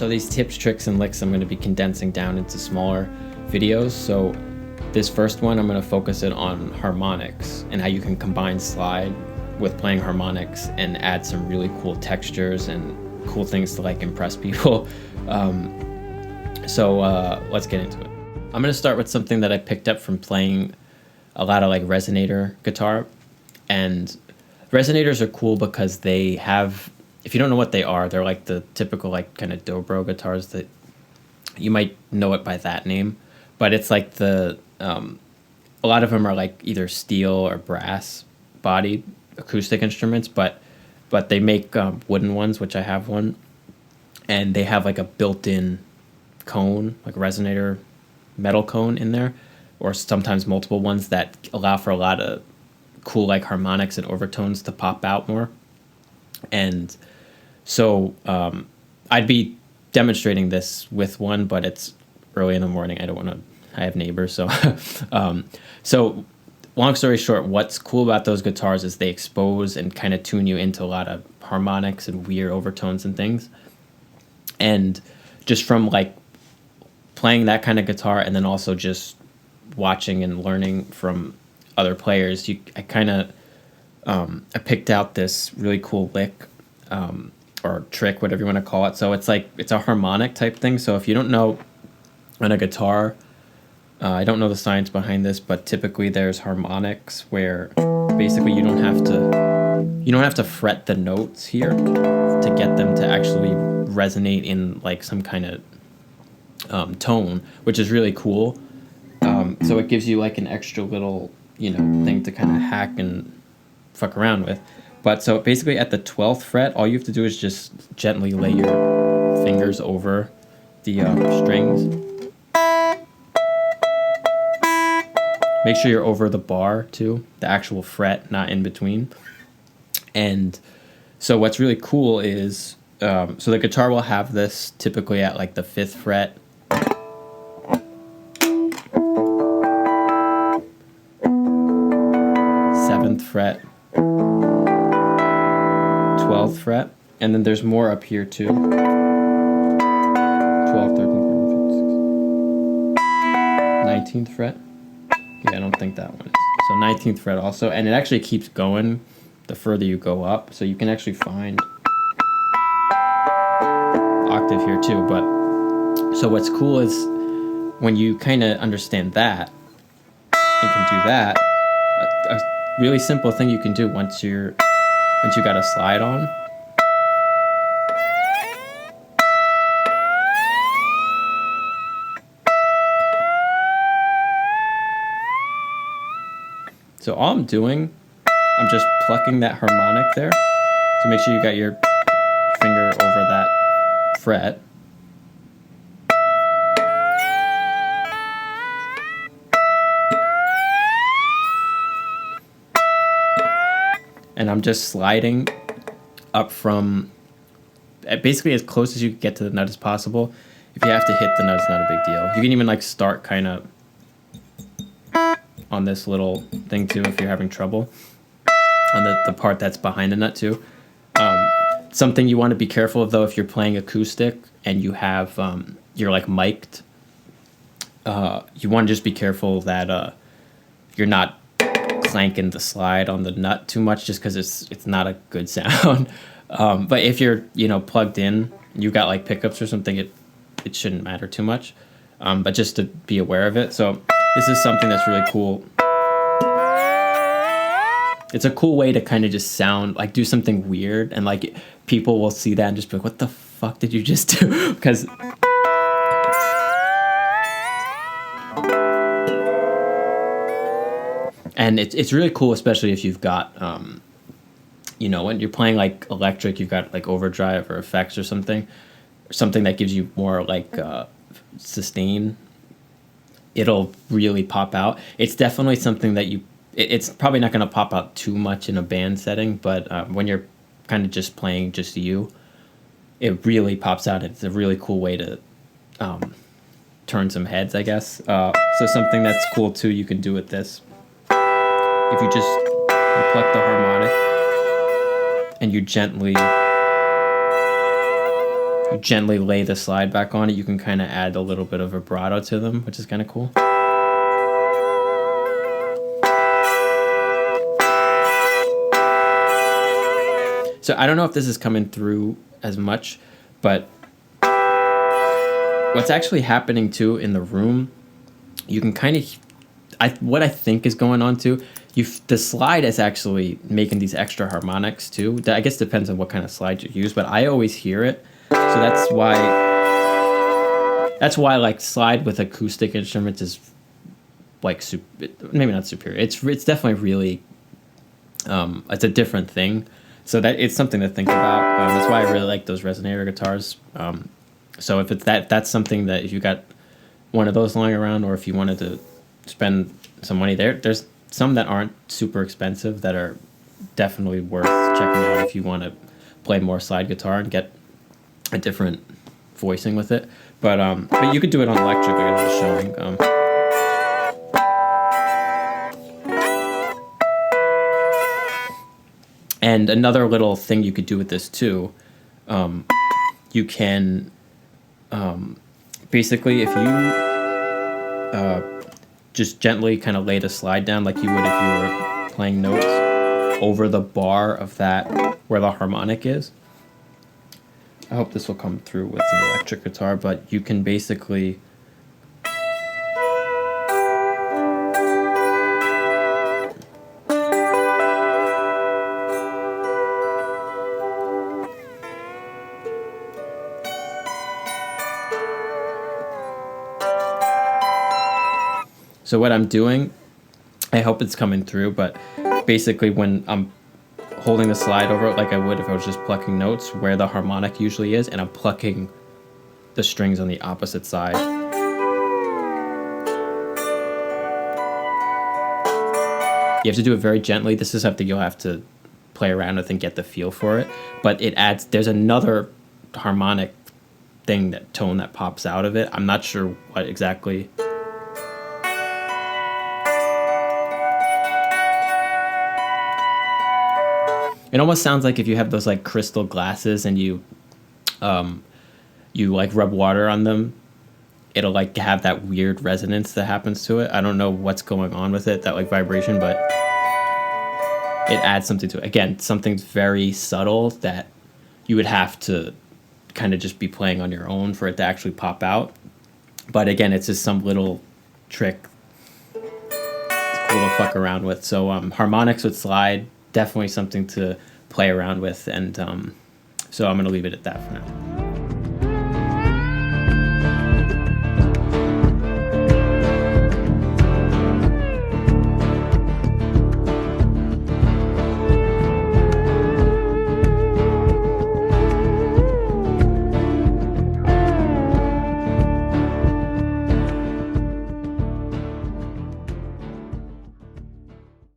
So these tips, tricks, and licks I'm going to be condensing down into smaller videos. So this first one, I'm going to focus it on harmonics and how you can combine slide with playing harmonics and add some really cool textures and cool things to like impress people. So let's get into it. I'm going to start with something that I picked up from playing a lot of like resonator guitar. And resonators are cool because they have, if you don't know what they are, they're like the typical like kind of dobro guitars that you might know it by that name. But it's like the, a lot of them are like either steel or brass bodied acoustic instruments, but they make wooden ones, which I have one. And they have like a built-in cone, like a resonator metal cone in there, or sometimes multiple ones that allow for a lot of cool like harmonics and overtones to pop out more. And so I'd be demonstrating this with one, but it's early in the morning. I don't want to, I have neighbors. So, so long story short, what's cool about those guitars is they expose and kind of tune you into a lot of harmonics and weird overtones and things. And just from like playing that kind of guitar and then also just watching and learning from other players, I kind of I picked out this really cool lick or trick, whatever you want to call it. So it's like it's a harmonic type thing. So if you don't know on a guitar, I don't know the science behind this, but typically there's harmonics where basically you don't have to fret the notes here to get them to actually resonate in like some kind of tone, which is really cool. So it gives you like an extra little, thing to kind of hack and fuck around with. But so basically at the 12th fret, all you have to do is just gently lay your fingers over the strings. Make sure you're over the bar too, the actual fret, not in between. And so what's really cool is, so the guitar will have this typically at like the 5th fret, 7th fret, 12th fret, and then there's more up here too. 12, 13, 14, 15, 16. 19th fret. Yeah, I don't think that one is. So 19th fret also, and it actually keeps going the further you go up, so you can actually find octave here too. But so what's cool is when you kind of understand that and can do that, a really simple thing you can do once you got a slide on. So all I'm doing, I'm just plucking that harmonic there. So make sure you got your finger over that fret. And I'm just sliding up from basically as close as you can get to the nut as possible. If you have to hit the nut, it's not a big deal. You can even like start kind of on this little thing too if you're having trouble on the part that's behind the nut too. Something you want to be careful of though, if you're playing acoustic and you have you're like mic'd, you want to just be careful that you're not clanking the slide on the nut too much, just because it's not a good sound. But if you're plugged in, you got like pickups or something, it shouldn't matter too much. But just to be aware of it. So this is something that's really cool. It's a cool way to kind of just sound like do something weird, and like people will see that and just be like, what the fuck did you just do? Because and it's really cool, especially if you've got when you're playing like electric, you've got like overdrive or effects or something that gives you more like sustain. It'll really pop out. It's definitely something that it's probably not going to pop out too much in a band setting, but when you're kind of just playing just you, it really pops out. It's a really cool way to turn some heads, I guess. So something that's cool too, you can do with this. If you just pluck the harmonic and you gently gently lay the slide back on it, you can kind of add a little bit of vibrato to them, which is kind of cool. So I don't know if this is coming through as much, but what's actually happening too in the room, you can kind of, what I think is going on too, the slide is actually making these extra harmonics too. I guess depends on what kind of slide you use, but I always hear it. So that's why like slide with acoustic instruments is like maybe not superior. It's definitely really it's a different thing. So that it's something to think about. That's why I really like those resonator guitars. So if it's that's something that if you got one of those lying around, or if you wanted to spend some money there's some that aren't super expensive that are definitely worth checking out if you want to play more slide guitar and get a different voicing with it. But you could do it on electric, like I was just showing. And another little thing you could do with this too, you can basically, if you just gently kind of lay the slide down like you would if you were playing notes over the bar of that where the harmonic is. I hope this will come through with an electric guitar, but you can basically so what I'm doing, I hope it's coming through, but basically when I'm holding the slide over it like I would if I was just plucking notes where the harmonic usually is, and I'm plucking the strings on the opposite side. You have to do it very gently. This is something you'll have to play around with and get the feel for it, but it adds, there's another harmonic thing, that tone that pops out of it. I'm not sure what exactly. It almost sounds like if you have those like crystal glasses and you like rub water on them, it'll like have that weird resonance that happens to it. I don't know what's going on with it, that like vibration, but it adds something to it. Again, something's very subtle that you would have to kind of just be playing on your own for it to actually pop out. But again, it's just some little trick. It's cool to fuck around with. So harmonics with slide, definitely something to play around with, and so I'm going to leave it at that for now.